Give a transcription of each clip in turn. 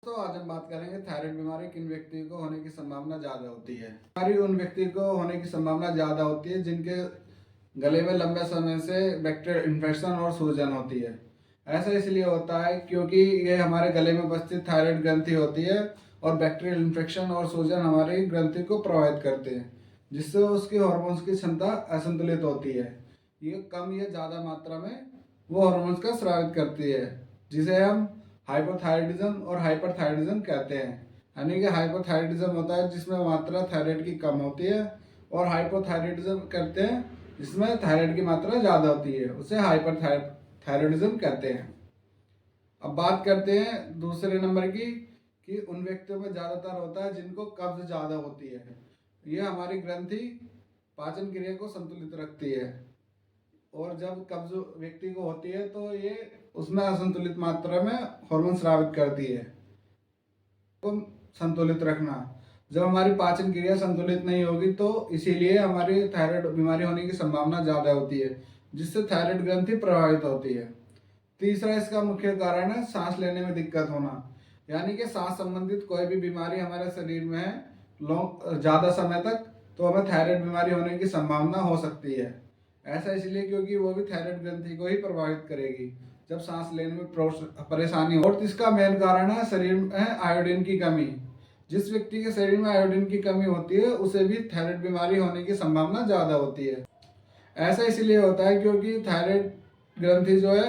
तो आज हम बात करेंगे थायराइड बीमारी किन व्यक्तियों को होने की संभावना ज़्यादा होती है। बीमारी उन व्यक्तियों को होने की संभावना ज़्यादा होती है जिनके गले में लंबे समय से बैक्टीरियल इन्फेक्शन और सूजन होती है। ऐसा इसलिए होता है क्योंकि ये हमारे गले में उपस्थित थायराइड ग्रंथि होती है और बैक्टीरियल इन्फेक्शन और सूजन हमारी ग्रंथि को प्रभावित करते हैं, जिससे उसकी हार्मोन्स की क्षमता असंतुलित होती है। ये कम या ज़्यादा मात्रा में वो हार्मोन्स का स्रावित करती है, जिसे हम हाइपोथायराइडिज्म और हाइपरथायराइडिज्म कहते हैं। यानी कि हाइपोथायराइडिज्म होता है जिसमें मात्रा थायराइड की कम होती है, और हाइपोथायराइडिज्म करते हैं जिसमें थायराइड की मात्रा ज़्यादा होती है, उसे हाइपरथायराइडिज्म कहते हैं। अब बात करते हैं दूसरे नंबर की कि उन व्यक्तियों में ज़्यादातर होता है जिनको कब्ज ज़्यादा होती है। ये हमारी ग्रंथि पाचन क्रिया को संतुलित रखती है, और जब कब्ज व्यक्ति को होती है तो ये उसमें असंतुलित मात्रा में हार्मोन स्रावित करती है। तो संतुलित रखना, जब हमारी पाचन क्रिया संतुलित नहीं होगी तो इसीलिए हमारी थायराइड बीमारी होने की संभावना ज़्यादा होती है, जिससे थायराइड ग्रंथि प्रभावित होती है। तीसरा इसका मुख्य कारण है सांस लेने में दिक्कत होना। यानी कि सांस संबंधित कोई भी बीमारी हमारे शरीर में है ज़्यादा समय तक, तो हमें थायराइड बीमारी होने की संभावना हो सकती है। ऐसा इसलिए क्योंकि वो भी थायराइड ग्रंथि को ही प्रभावित करेगी जब सांस लेने में परेशानी हो। और इसका मेन कारण है शरीर में आयोडीन की कमी। जिस व्यक्ति के शरीर में आयोडीन की कमी होती है उसे भी थायराइड बीमारी होने की संभावना ज़्यादा होती है। ऐसा इसलिए होता है क्योंकि थायराइड ग्रंथि जो है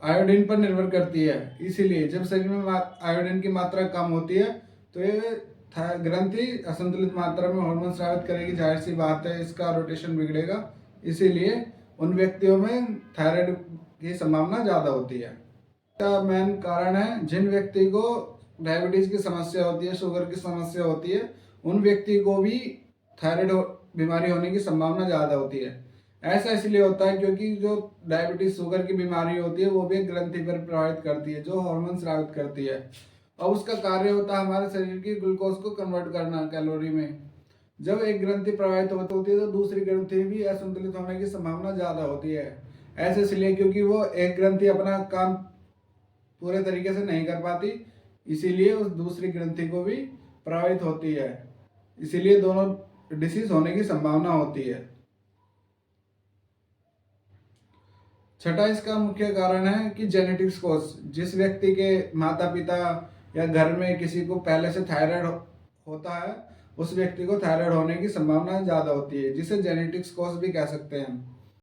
आयोडीन पर निर्भर करती है। इसीलिए जब शरीर में आयोडीन की मात्रा कम होती है तो ये ग्रंथि असंतुलित मात्रा में हार्मोन स्रावित करेगी। जाहिर सी बात है इसका रोटेशन बिगड़ेगा, इसीलिए उन व्यक्तियों में थायराइड की संभावना ज़्यादा होती है। इसका मेन कारण है जिन व्यक्ति को डायबिटीज़ की समस्या होती है, शुगर की समस्या होती है, उन व्यक्ति को भी थायराइड बीमारी होने की संभावना ज़्यादा होती है। ऐसा इसलिए होता है क्योंकि जो डायबिटीज़ शुगर की बीमारी होती है वो भी ग्रंथि पर प्रभावित करती है, जो हार्मोन स्रावित करती है। और उसका कार्य होता है हमारे शरीर की ग्लूकोज को कन्वर्ट करना कैलोरी में। जब एक ग्रंथि प्रभावित होती है तो दूसरी ग्रंथि भी असंतुलित होने की संभावना ज़्यादा होती है। ऐसे इसलिए क्योंकि वो एक ग्रंथि अपना काम पूरे तरीके से नहीं कर पाती, इसीलिए उस दूसरी ग्रंथि को भी प्रभावित होती है। इसीलिए दोनों डिसीज होने की संभावना होती है। छठा इसका मुख्य कारण है कि जेनेटिक्स कोर्स। जिस व्यक्ति के माता पिता या घर में किसी को पहले से थायराइड होता है, उस व्यक्ति को थायराइड होने की संभावना ज़्यादा होती है, जिसे जेनेटिक्स कोर्स भी कह सकते हैं।